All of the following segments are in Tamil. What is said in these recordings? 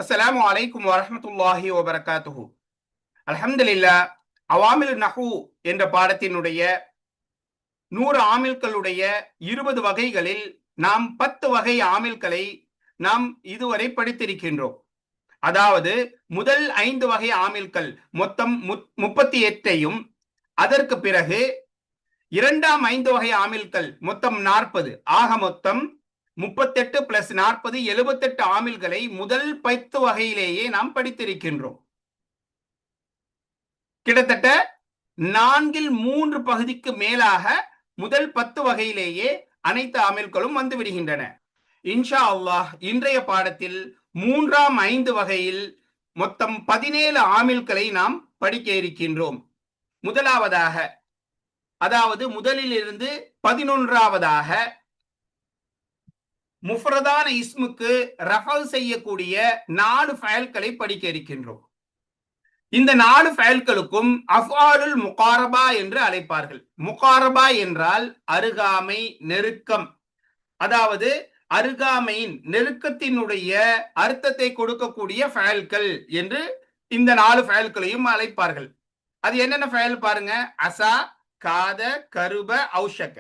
அஸ்ஸலாமு அலைக்கும் வரஹ்மத்துல்லாஹி வபரகாத்துஹு. அல்ஹம்துலில்லாஹ். அவாமில் நஹு என்ற பாடத்தினுடைய 100 ஆமில்களுடைய 20 வகைகளில் நாம் 10 வகை ஆமில்களை நாம் இதுவரை படித்திருக்கின்றோம். அதாவது முதல் 5 வகை ஆமில்கள் மொத்தம் 38ஐயும், அதற்கு பிறகு இரண்டாம் 5 வகை ஆமில்கள் மொத்தம் 40, ஆக மொத்தம் 38 பிளஸ் 40 78 ஆமில்களை முதல் 10 வகையிலேயே நாம் படித்திருக்கின்றோம். கிட்டத்தட்ட 4/3 பகுதிக்கு மேலாக முதல் 10 வகையிலேயே அனைத்து ஆமில்களும் வந்து விடுகின்றன. இன்ஷா அல்லாஹ் இன்றைய பாடத்தில் 3ஆம் 5 வகையில் மொத்தம் 17 ஆமில்களை நாம் படிக்க இருக்கின்றோம். முதலாவதாக, அதாவது முதலில் இருந்து 11ஆவதாக, முஃப்ரதான இஸ்முக்கு ரஃபல் செய்யக்கூடிய 4 ஃபயல்களை படிக்க இருக்கின்றோம். இந்த 4 ஃபயல்களுக்கும் அஃஆலுல் முகாரபா என்று அழைப்பார்கள். முகாரபா என்றால் அருகாமை, நெருக்கம். அதாவது அருகாமையின், நெருக்கத்தினுடைய அர்த்தத்தை கொடுக்கக்கூடிய ஃபயல்கள் என்று இந்த 4 ஃபயல்களையும் அழைப்பார்கள். அது என்னென்ன ஃபயல் பாருங்க. அசா, காத, கருப, ஔஷக.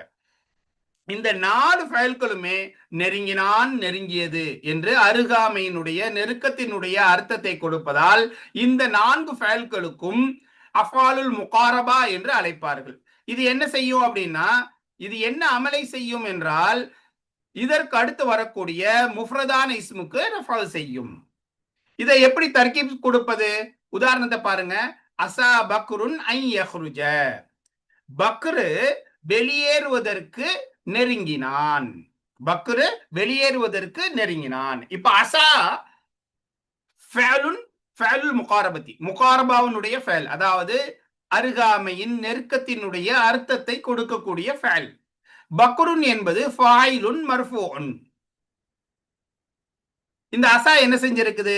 இந்த 4 ஃபயல்களுமே நெருங்கினான், நெருங்கியது என்று அருகாமையினுடைய, நெருக்கத்தினுடைய அர்த்தத்தை கொடுப்பதால் இந்த 4 ஃபயல்களுக்கும் அஃஆலுல் முகாரபா என்று அழைப்பார்கள். இது என்ன செய்யும் அப்படின்னா, இது என்ன அமலை செய்யும் என்றால், இதற்கு அடுத்து வரக்கூடிய முஃப்ரதான இஸ்முக்கு ரஃபல் செய்யும். இதை எப்படி தர்கீப் கொடுப்பது? உதாரணத்தை பாருங்க. அசா பக்ருன் ஐ யஹ்ருஜ. பக்ரு வெளியேறுவதற்கு நெருங்கினான். பக்ரு வெளியேறுவதற்கு நெருங்கினான். இப்ப அசா ஃபஅலுன், ஃபஅலுல் முகாரபத்தி, முகாரபாவினுடைய ஃபஅல், அதாவது அருகாமையின், நெருக்கத்தினுடைய அர்த்தத்தை கொடுக்கக்கூடிய ஃபஅல். பக்ருன் என்பது ஃபாயிலுன் மர்ஃபூஉன். இந்த அசா என்ன செஞ்சிருக்குது?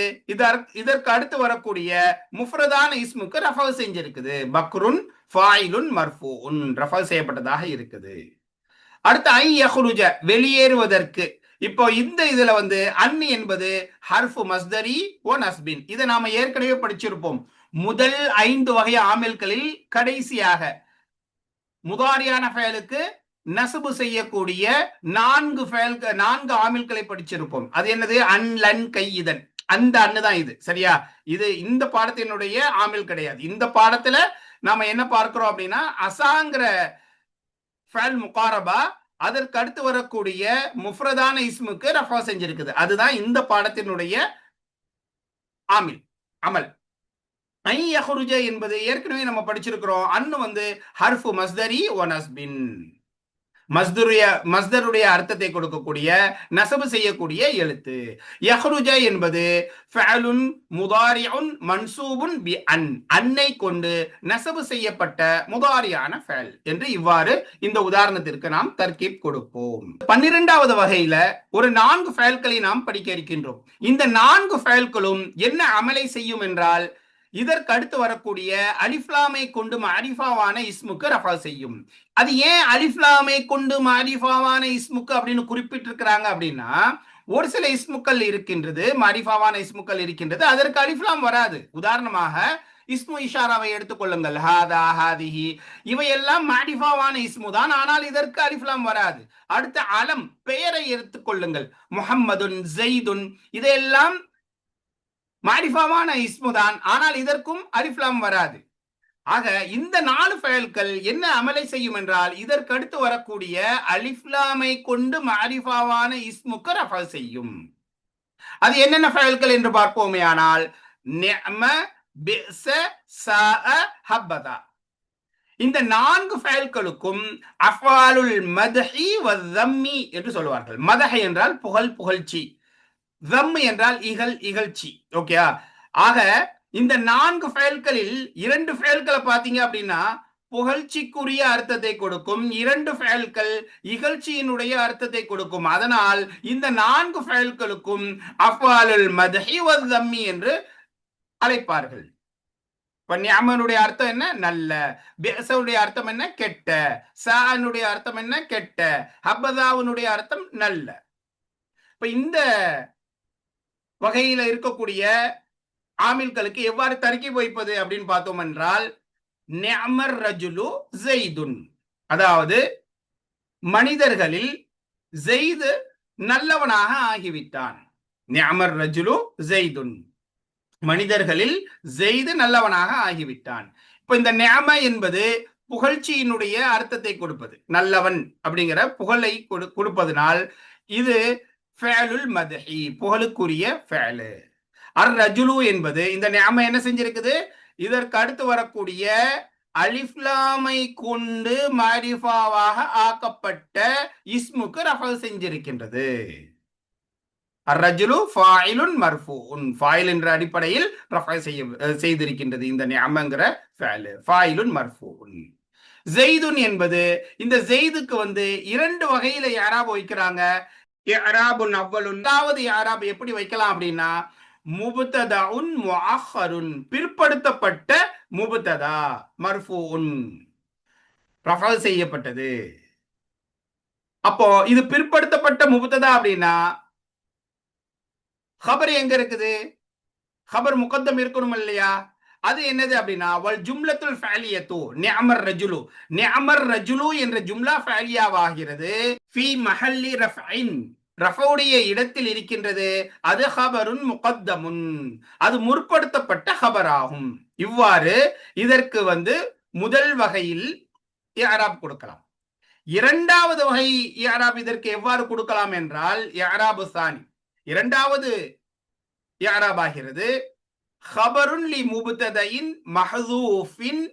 இதற்கு அடுத்து வரக்கூடிய முஃப்ரதான இஸ்முக்கு ரஃபல் செஞ்சிருக்குது. பக்ருன் ஃபாயிலுன் மர்ஃபூஉன், ரஃபல் செய்யப்பட்டதாக இருக்குது. அடுத்து ஐ யஹ்ருஜ, வெளியேறுவதற்கு. இப்போ இந்த இதுல அன் என்பது ஹர்ஃபு மஸ்தரி ஓ நஸ்பின். இதை நாம ஏற்கனவே படிச்சிருப்போம். முதல் 5 வகை ஆமில்களில் கடைசியாக முதாரியான ஃபயலுக்கு நஸ்பு செய்யக்கூடிய 4 ஆமில்களை படிச்சிருப்போம். அது என்னது? அன், லன், கையிதன். அந்த அன்னு தான் இது. சரியா? இது இந்த பாடத்தினுடைய ஆமில் கிடையாது. இந்த பாடத்துல நாம என்ன பார்க்கிறோம் அப்படின்னா, அசாங்கிற ஃபஅல் முகாரபா அதற்கு அடுத்து வரக்கூடிய முஃப்ரதான இஸ்முக்கு ரஃபா செஞ்சிருக்குது. அதுதான் இந்த பாடத்தினுடைய ஆமில், அமல். ஐ யஹ்ருஜ என்பது ஏற்கனவே நம்ம படிச்சிருக்கிறோம். அன்னு ஹர்ஃபு மஸ்தரி ஓ நஸ்பின். மஸ்தருடைய அர்த்தத்தை கொடுக்கக்கூடிய, நசபு செய்யக்கூடிய எழுத்து. யஹ்ருஜ என்பது ஃபஅலுன் முதாரிஉன் மன்சூபுன் பி அன், அன்னை கொண்டு நசபு செய்யப்பட்ட முதாரியான ஃபஅல் என்று இவ்வாறு இந்த உதாரணத்திற்கு நாம் தர்கீப் கொடுப்போம். 12வது வகையில ஒரு 4 ஃபஅல்களை நாம் படிக்க இருக்கின்றோம். இந்த 4 ஃபஅல்களும் என்ன அமலை செய்யும் என்றால், இதற்கு அடுத்து வரக்கூடிய அலிஃப்லாமை கொண்டு மாரிஃபாவான இஸ்முக்கு ரஃபா செய்யும். அது ஏன் அலிஃப்லாமை கொண்டு மாரிஃபாவான இஸ்முக்கு அப்படின்னு குறிப்பிட்டிருக்கிறாங்க அப்படின்னா, ஒரு சில இஸ்முக்கள் இருக்கின்றது, மாரிஃபாவான இஸ்முக்கள் இருக்கின்றது, அதற்கு அலிஃப்லாம் வராது. உதாரணமாக இஸ்மு இஷாராவை எடுத்துக்கொள்ளுங்கள். ஹாதா, ஹாதிஹி, இவையெல்லாம் மாரிஃபாவான இஸ்மு தான், ஆனால் இதற்கு அலிஃப்லாம் வராது. அடுத்த அலம், பெயரை எடுத்துக்கொள்ளுங்கள். முஹம்மதுன், ஜெய்துன், இதெல்லாம் மாரிஃபாவான இஸ்முதான், ஆனால் இதற்கும் அலிஃப்லாம் வராது. ஆக இந்த 4 ஃபயல்கள் என்ன அமலை செய்யும் என்றால், இதற்கு அடுத்து வரக்கூடிய அலிஃப்லாமை கொண்டு மாரிஃபாவான இஸ்முக்கு ரஃபல் செய்யும். அது என்னென்ன ஃபயல்கள் என்று பார்ப்போமே ஆனால், நிஅம, பிஸ, சாஅ, ஹப்பதா. இந்த 4 ஃபயல்களுக்கும் அஃஆலுல் மத்ஹி வ ஸம்மி என்று சொல்வார்கள். மதஹ் என்றால் புகழ், புகழ்ச்சி. தம் என்றால் இகழ், இகழ்ச்சி. ஓகே. ஆக இந்த 4 ஃபயல்களில் 2 ஃபயல்களை பார்த்தீங்க அப்படின்னா புகழ்ச்சிக்குரிய அர்த்தத்தை கொடுக்கும், 2 ஃபயல்கள் இகழ்ச்சியினுடைய அர்த்தத்தை கொடுக்கும். அதனால் இந்த 4 ஃபயல்களுக்கும் அஃஆலுல் மத்ஹி வ ஸம்மி என்று அழைப்பார்கள். இப்ப நிஅமனுடைய அர்த்தம் என்ன? நல்ல. பிஸவுடைய அர்த்தம் என்ன? கெட்ட. சாஅனுடைய அர்த்தம் என்ன? கெட்ட. ஹப்பதாவுடைய அர்த்தம் நல்ல. இப்ப இந்த வகையில இருக்கக்கூடிய ஆமில்களுக்கு எவ்வாறு தர்கீப் வைப்பது அப்படின்னு பார்த்தோம் என்றால், நிஅமர் ரஜுலு ஸைதுன், அதாவது மனிதர்களில் ஜெயிது நல்லவனாக ஆகிவிட்டான். நிஅமர் ரஜுலு ஸைதுன், மனிதர்களில் ஜெயிது நல்லவனாக ஆகிவிட்டான். இப்ப இந்த நிஅம என்பது புகழ்ச்சியினுடைய அர்த்தத்தை கொடுப்பது, நல்லவன் அப்படிங்கிற புகழை கொடுப்பதனால் இது ஃபஅலுல் மத்ஹி, புகழுக்குரிய ஃபஅலு. அர் ரஜுலு என்பது இந்த நிஅம என்ன செஞ்சிருக்குது, இதற்கு அடுத்து வரக்கூடிய அலிஃப்லாமை கொண்டு மாரிஃபாவாக ஆக்கப்பட்ட இஸ்முக்கு ரஃபா செஞ்சிருக்கின்றது. அர்ரஜுலு ஃபாயிலுன் மர்ஃபூன், ஃபாயில் என்ற அடிப்படையில் ரஃபா செய்திருக்கின்றது இந்த நிஅமங்கிற ஃபஅல், ஃபாயிலுன் மர்ஃபூன். ஜெய்துன் என்பது இந்த ஜெய்துக்கு இரண்டு வகையில யாராப் வைக்கிறாங்க. இஅராபுன் அவ்வலுன், அதாவது யாராப் எப்படி வைக்கலாம் அப்படின்னா, முபுத்ததாஉன் முஅஹ்ஹருன், பிற்படுத்தப்பட்ட முபுத்ததா, மர்ஃபூன், ரஃபா செய்யப்பட்டது. அப்போ இது பிற்படுத்தப்பட்ட முபுத்ததா அப்படின்னா கபர் எங்க இருக்குது, கபர் முகத்தம் இருக்கணும் இல்லையா, அது என்னது அப்படின்னா வல் ஜும்லத்துல் ஃபஅலியத்து நிஅமர் ரஜுலு, நிஅமர் ரஜுலு என்ற ஜும்லா ஃபஅலியாவாகிறது. ஃபீ மஹல்லி ரஃப்இன், ரஃபவுடைய இடத்தில் இருக்கின்றது. அது ஹபருன் முகத்தமுன், அது முற்படுத்தப்பட்ட ஹபராகும். இவ்வாறு இதற்கு முதல் வகையில் இஅராப் கொடுக்கலாம். இரண்டாவது வகை இஅராப் இதற்கு எவ்வாறு கொடுக்கலாம் என்றால், இஅராபு சானி, இரண்டாவது இஅராப் ஆகிறது ஹபருன் லி முப்ததைன் மஹ்சூஃபின்,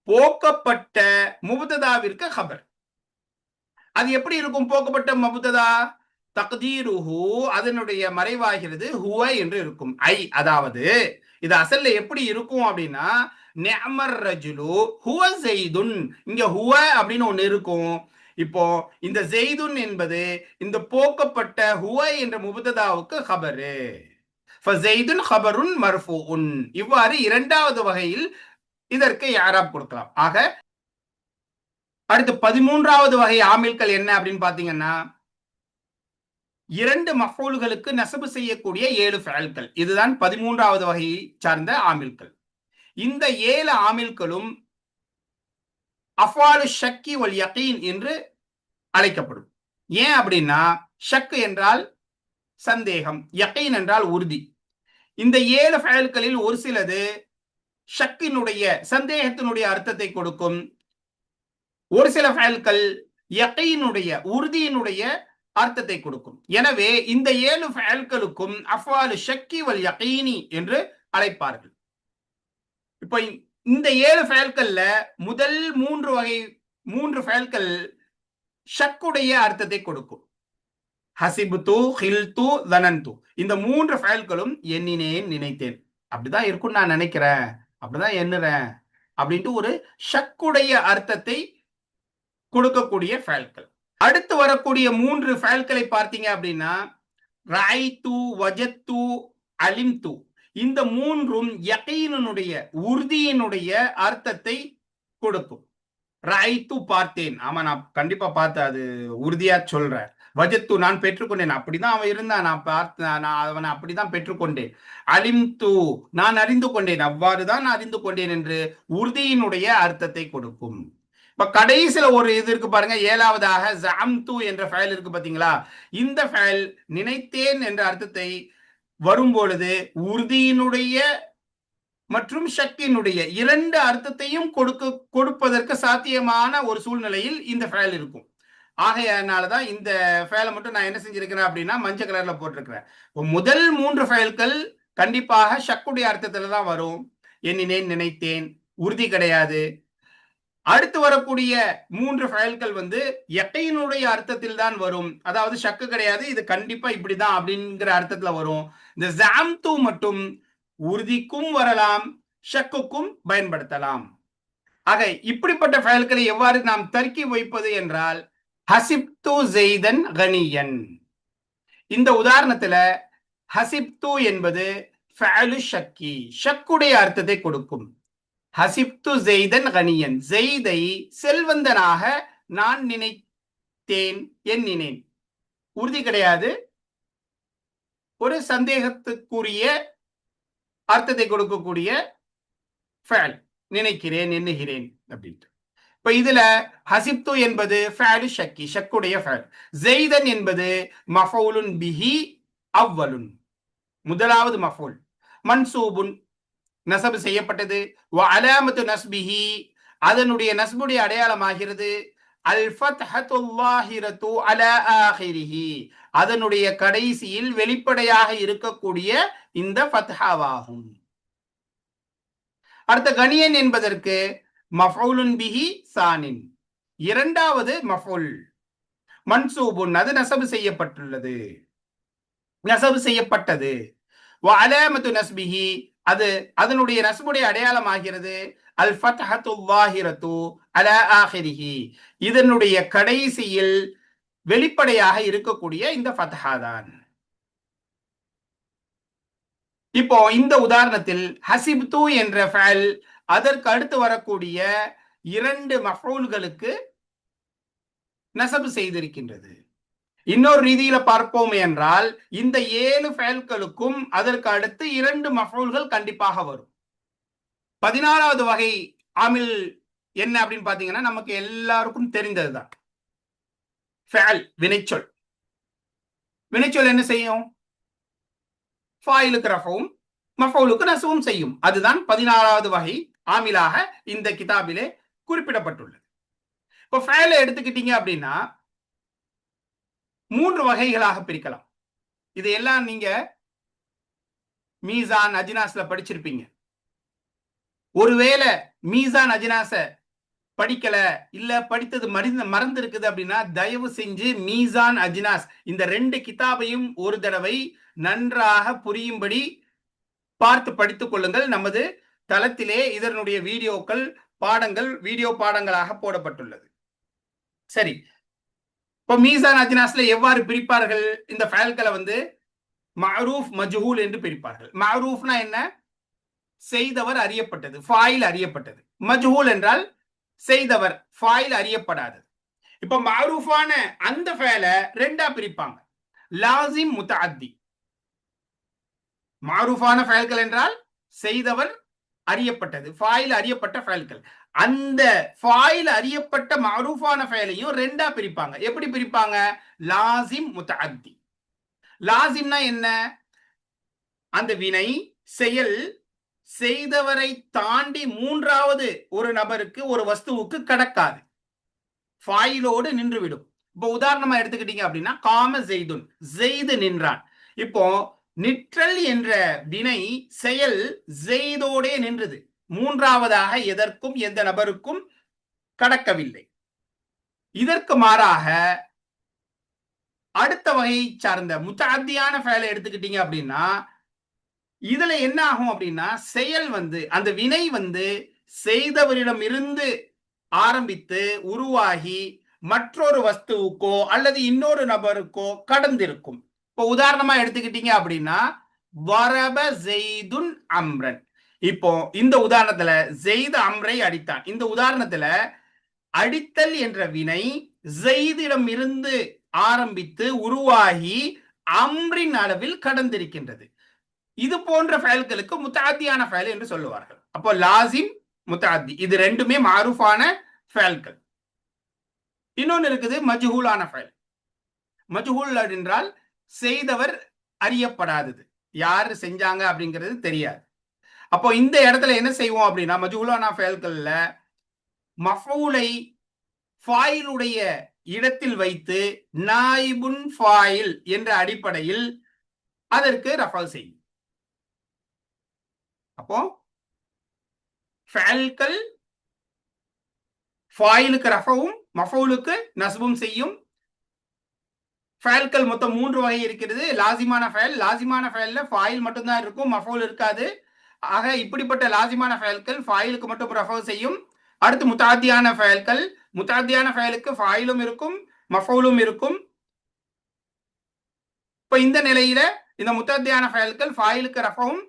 போக்கப்பட்ட முப்ததாவிற்கு ஹபர். அது எப்படி இருக்கும் போக்கப்பட்ட முப்ததா, தக்தீருஹு, அதனுடைய மறைவாகிறது ஹுவ என்று இருக்கும். ஐ, அதாவது இது அசல்ல எப்படி இருக்கும் அப்படின்னா, நிஅமர் ரஜுலு ஹுவ ஸைதுன், இங்க ஹுவ அப்படின்னு ஒண்ணு இருக்கும். இப்போ இந்த ஸைதுன் என்பது இந்த போக்கப்பட்ட ஹுவ என்ற முப்ததாவுக்கு ஹபரு. ஃபஸைதுன் ஹபருன் மர்ஃபூஉன், இவ்வாறு இரண்டாவது வகையில் இதற்கு இஅராப் கொடுக்கலாம். ஆக அடுத்து 13வது வகை ஆமில்கள் என்ன அப்படின்னு பாத்தீங்கன்னா, இரண்டு மஃஊல்களுக்கு நஸ்பு செய்யக்கூடிய 7 ஃபஅல்கள். இதுதான் 13வது வகையை சார்ந்த ஆமில்கள். இந்த 7 ஆமில்களும் அஃவாலு ஷக்கி வல் யகீன் என்று அழைக்கப்படும். ஏன் அப்படின்னா, ஷக் என்றால் சந்தேகம், யகீன் என்றால் உறுதி. இந்த 7 ஃபஅல்களில் ஒரு சிலது ஷக்கினுடைய சந்தேகத்தினுடைய அர்த்தத்தை கொடுக்கும். ஒரு சில ஃபஅல்கள் யகீனுடைய உறுதியினுடைய அர்த்தத்தை கொடுக்கும். எனவே இந்த 7 ஃபஅல்களுக்கும் அஃவாலு ஷக்கி வல் யகீனி என்று அழைப்பார்கள். இப்ப இந்த 7 ஃபஅல்கள்ல முதல் 3 ஃபஅல்கள் ஷக்குடைய அர்த்தத்தை கொடுக்கும். ஹசிபுது, ஹில்து, தனந்து, இந்த 3 ஃபஅல்களும் எண்ணினேன், நினைத்தேன், அப்படிதான் இருக்கும் நான் நினைக்கிறேன், அப்படிதான் எண்ணுறேன் அப்படின்ட்டு ஒரு ஷக்குடைய அர்த்தத்தை கொடுக்கக்கூடிய ஃபஅல்கள். அடுத்து வரக்கூடிய 3 ஃபஅல்களை பார்த்தீங்க அப்படின்னா, ரஅய்து, வஜத்து, அலிம்து, இந்த மூன்றும் யகீனுடைய உறுதியினுடைய அர்த்தத்தை கொடுக்கும். ரஅய்து, பார்த்தேன், ஆமா நான் கண்டிப்பா பார்த்தேன், அது உறுதியா சொல்றேன். வஜத்து, நான் பெற்றுக்கொண்டேன், அப்படிதான் அவன் இருந்தான், நான் பார்த்தேன், நான் அவனை அப்படிதான் பெற்றுக்கொண்டேன். அலிம்து, நான் அறிந்து கொண்டேன், அவ்வாறுதான் நான் அறிந்து கொண்டேன் என்று உறுதியினுடைய அர்த்தத்தை கொடுக்கும். இப்ப கடைசியில ஒரு இது இருக்கு பாருங்க, 7வதாக ஜஅம்து என்ற ஃபஅல் இருக்கு பாத்தீங்களா, இந்த ஃபஅல் நினைத்தேன் என்ற அர்த்தத்தை வரும்பொழுது உறுதியினுடைய மற்றும் ஷக்கினுடைய 2 அர்த்தத்தையும் கொடுப்பதற்கு சாத்தியமான ஒரு சூழ்நிலையில் இந்த ஃபஅல் இருக்கும். ஆகையனாலதான் இந்த ஃபஅலை மட்டும் நான் என்ன செஞ்சிருக்கிறேன் அப்படின்னா மஞ்சள் கலர்ல போட்டிருக்கிறேன். முதல் 3 ஃபஅல்கள் கண்டிப்பாக ஷக்குடைய அர்த்தத்துல தான் வரும். எண்ணினேன், நினைத்தேன், உறுதி கிடையாது. அடுத்து வரக்கூடிய 3 ஃபஅல்கள் யகீனுடைய அர்த்தத்தில் தான் வரும், அதாவது ஷக்கு கிடையாது, இது கண்டிப்பா இப்படிதான் அப்படிங்கிற அர்த்தத்துல வரும். இந்த ஜஅம்து மட்டும் உறுதிக்கும் வரலாம், ஷக்குக்கும் பயன்படுத்தலாம். ஆக இப்படிப்பட்ட ஃபஅல்களை எவ்வாறு நாம் தர்கீப் வைப்பது என்றால், ஹசிப்து ஸைதன் கனியன், இந்த உதாரணத்துல ஹசிப்து என்பது ஃபஅலு ஷக்கி, ஷக்குடைய அர்த்தத்தை கொடுக்கும். ஹசிப்து ஸைதன் கனியன், ஸைதை செல்வந்தனாக நான் நினைத்தேன், எண்ணினேன், உறுதி கிடையாது, ஒரு சந்தேகத்துக்குரிய அர்த்தத்தை கொடுக்கக்கூடிய ஃபேல், நினைக்கிறேன், எண்ணுகிறேன் அப்படின்ட்டு. இப்ப இதுல ஹசிப்து என்பது ஃபேலு ஷக்கி, ஷக்குடைய ஃபேல். ஜெய்தன் என்பது மஃபூலுன் பிஹி அவ்வலுன், முதலாவது மஃபூல். மன்சூபுன் நசபு செய்யப்பட்டது. வ அலாமத்து நஸ்பிஹி, அதனுடைய நஸ்புடைய அடையாளமாகிறது அல் ஃபத்ஹத்துல் லாஹிரத்து அலா ஆஹிரிஹி, அதனுடைய கடைசியில் வெளிப்படையாக இருக்கக்கூடிய இந்த ஃபத்ஹாவாகும். அடுத்த கணியன் என்பதற்கு மஃஊலுன் பிஹி சானின், இரண்டாவது மஃஊல். மன்சூபுன், அது நசபு செய்யப்பட்டுள்ளது, நசபு செய்யப்பட்டது. வ அலாமத்து நஸ்பிஹி, அது அதனுடைய நஸ்புடைய அடையாளமாகிறது அல் ஃபத்ஹத்துல் லாஹிரத்து அலா ஆஹிரிஹி, இதனுடைய கடைசியில் வெளிப்படையாக இருக்கக்கூடிய இந்த ஃபத்ஹா தான். இப்போ இந்த உதாரணத்தில் ஹசிப்து என்ற ஃபஅல் அதற்கு அடுத்து வரக்கூடிய இரண்டு மஃஊல்களுக்கு நசபு செய்திருக்கின்றது. இன்னொரு ரீதியில பார்ப்போம் என்றால் இந்த 7 ஃபஅல்களுக்கும் அதற்கு அடுத்து இரண்டு மஃஊல்கள் கண்டிப்பாக வரும். 14வது வகை ஆமில் என்ன அப்படின்னு பாத்தீங்கன்னா நமக்கு எல்லாருக்கும் தெரிந்ததுதான். ஃபஅல், வினைச்சொல். வினைச்சொல் என்ன செய்யும்? ஃபாயிலுக்கு ரஃபவும் மஃஊலுக்கு நஸ்பும் செய்யும். அதுதான் 14வது வகை ஆமிலாக இந்த கிதாபிலே குறிப்பிடப்பட்டுள்ளது. இப்போ ஃபஅலை எடுத்துக்கிட்டீங்க அப்படின்னா 3 வகைகளாக பிரிக்கலாம். இதையெல்லாம் நீங்க மீசான் அஜ்னாஸ்ல படிச்சிருப்பீங்க. ஒருவேளை மீசான் அஜ்னாஸ படிக்கல, இல்ல படித்தது மறந்து இருக்குது அப்படின்னா தயவு செஞ்சு மீசான் அஜ்னாஸ் இந்த 2 கிதாபையும் ஒரு தடவை நன்றாக புரியும்படி பார்த்து படித்துக் கொள்ளுங்கள். நமது தளத்திலே இதனுடைய வீடியோக்கள், பாடங்கள் வீடியோ பாடங்களாக போடப்பட்டுள்ளது. சரி, இப்போ மீசான் அஜ்னாஸ்ல எவ்வாறு பிரிப்பார்கள்? இந்த ஃபஅல்களை மஅரூஃப் மஜ்ஹூல் என்று பிரிப்பார்கள். மஅரூஃப்னா என்ன? செய்தவர் அறியப்பட்டது, ஃபாயில் அறியப்பட்டது. மஜ்ஹூல் என்றால் செய்தவர், ஃபாயில் அறியப்படாதது. இப்ப மஅரூஃபான அந்த ஃபஅலை ரெண்டா பிரிப்பாங்க, லாசிம் முத்தஅத்தி. மஅரூஃபான ஃபஅல்கள் என்றால் செய்தவர் அறியப்பட்டது, ஃபாயில் அறியப்பட்ட ஃபஅல்கள். அந்த ஃபாயில் அறியப்பட்ட மஅரூஃபான ஃபஅலையும் ரெண்டா பிரிப்பாங்க. எப்படி பிரிப்பாங்க? லாசிம் முத்தஅத்தி. லாசிம்னா என்ன? அந்த வினை செயல் செய்தவரை தாண்டி மூன்றாவது ஒரு நபருக்கு, ஒரு வஸ்துவுக்கு கடக்காது, ஃபாயிலோடு நின்றுவிடும். இப்போ உதாரணமா எடுத்துக்கிட்டீங்க அப்படின்னா காம ஜெய்துன், ஜெய்து நின்றான். இப்போ நிற்றல் என்ற வினை செயல் ஜெய்தோடே நின்றது, மூன்றாவதாக எதற்கும் எந்த நபருக்கும் கடக்கவில்லை. இதற்கு மாறாக அடுத்த வகையை சார்ந்த முத்தஅத்தியான ஃபஅலை எடுத்துக்கிட்டீங்க அப்படின்னா இதுல என்ன ஆகும் அப்படின்னா செயல் அந்த வினை செய்தவரிடம் இருந்து ஆரம்பித்து உருவாகி மற்றொரு வஸ்துவுக்கோ அல்லது இன்னொரு நபருக்கோ கடந்திருக்கும். இப்போ உதாரணமா எடுத்துக்கிட்டீங்க அப்படின்னா வரப ஜெய்துன் அம்ரன். இப்போ இந்த உதாரணத்துல ஜெய்து அம்ரை அடித்தான். இந்த உதாரணத்துல அடித்தல் என்ற வினை ஜெய்திடம் இருந்து ஆரம்பித்து உருவாகி அம்ரின் அளவில் கடந்திருக்கின்றது. இது போன்ற ஃபஅல்களுக்கு முத்தஅத்தியான ஃபஅல் என்று சொல்லுவார்கள். அப்போ லாசிம், முத்தஅத்தி, இது ரெண்டுமே மஅரூஃபான ஃபஅல்கள். இன்னொன்னு இருக்குது மஜ்ஹூலான ஃபஅல். மஜ்ஹூல் என்றால் செய்தவர் அறியப்படாதது, யார் செஞ்சாங்க அப்படிங்கிறது தெரியாது. அப்போ இந்த இடத்துல என்ன செய்வோம் அப்படின்னா மஜ்ஹூலான ஃபஅல்கள்ல மஃஊலை ஃபாயிலுடைய இடத்தில் வைத்து நாயிபுன் ஃபாயில் என்ற அடிப்படையில் அதற்கு ரஃபா செய்யும். அப்போ ஃபஅல்கள் ஃபாயிலுக்கு ரஃபவும் மஃஊலுக்கு நஸ்பும் செய்யும். ஃபஅல்கள் மொத்தம் 3 வகை இருக்கிறது. லாசிமான ஃபஅல், லாசிமான ஃபஅல்ல ஃபாயில் மட்டும் தான் இருக்கும், மஃஊல் இருக்காது. ஆக இப்படிப்பட்ட லாசிமான ஃபஅல்கள் ஃபாயிலுக்கு மட்டும் ரஃபா செய்யும். அடுத்து முத்தஅத்தியான ஃபஅல்கள், முத்தஅத்தியான ஃபஅலுக்கு ஃபாயிலும் இருக்கும் மஃஊலும் இருக்கும். இப்போ இந்த நிலையில இந்த முத்தஅத்தியான ஃபஅல்கள் ஃபாயிலுக்கு ரஃபவும்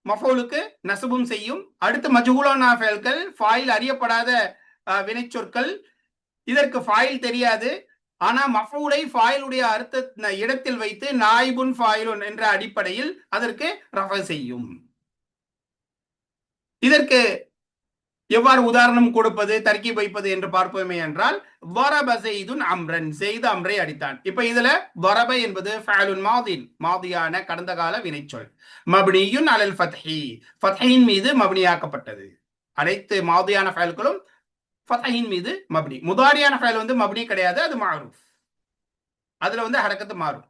மஃஊலுக்கு நஸ்பும் செய்யும். அடுத்து மஜ்ஹூலான ஃபஅல்கள் ஃபாயில் அறியப்படாத வினைச்சொற்கள், இதற்கு ஃபாயில் தெரியாது, ஆனா மஃபூலை ஃபாயிலுடைய அர்த்த இடத்தில் வைத்து நாயிபுன் ஃபாயிலுன் என்ற அடிப்படையில் அதற்கு ரஃப செய்யும். இதற்கு எவ்வாறு உதாரணம் கொடுப்பது, தர்கீப் வைப்பது என்று பார்ப்போமே என்றால், வரப செய்துன் அம்ரன், செய்து அம்ரை அடித்தான். இப்ப இதுல வரப என்பது ஃபஅலுன் மாதின், மாதியான கடந்த கால வினைச்சொல். மப்னியுன் அலல் ஃபத்ஹி, ஃபத்ஹின் மீது மப்னியாக்கப்பட்டது. அனைத்து மாதியான ஃபஅல்களும் ஃபத்ஹின் மீது மப்னி. முதாரியான ஃபஅல் வந்து மப்னி கிடையாது, அது மஅரூஃப். அதுல வந்து ஹரக்கத்து மாறும்.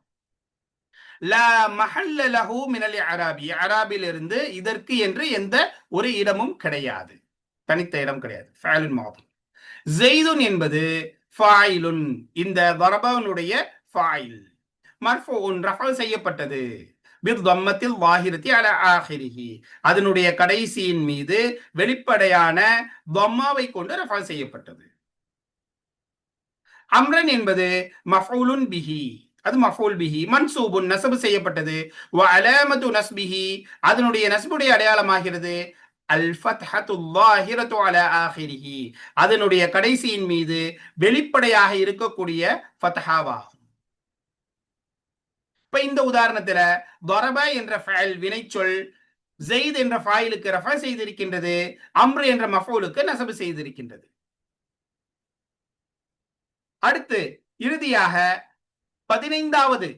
லா மஹல்ல லஹு மினல் இஅராபி, இஅராபில் இருந்து இதற்கு என்று எந்த ஒரு இடமும் கிடையாது, தனித்த இடம் கிடையாது. ஃபஅலுன் மாதி. ஜெய்துன் என்பது ஃபாயிலுன், இந்த தரபனுடைய ஃபாயில். மர்ஃபூன் ரஃபா செய்யப்பட்டது. பித்தம்மத்தில் வாஹிரத்தி அல ஆஹிரிஹி, அதனுடைய கடைசியின் மீது வெளிப்படையான தம்மாவை கொண்டு ரஃபா செய்யப்பட்டது. அம்ரன் என்பது மஃஊலுன் பிஹி, அது மஃஊல் பிஹி. மன்சூபுன் நஸ்பு செய்யப்பட்டது. வ அலாமத்து நஸ்பிஹி, அதனுடைய நஸ்புடைய அடையாளமாகிறது அல் ஃபத்ஹத்து ஸாஹிரத்து அலா ஆஹிரிஹி, அதனுடைய கடைசியின் மீது வெளிப்படையாக இருக்கக்கூடிய ஃபத்ஹாவாகும். இப்ப இந்த உதாரணத்துல தரப என்ற ஃபஅல் வினைச்சொல் ஜெயித் என்ற ஃபாயிலுக்கு ரஃபா செய்திருக்கின்றது, அம்ர் என்ற மஃஊலுக்கு நஸ்பு செய்திருக்கின்றது. அடுத்து இறுதியாக 15வது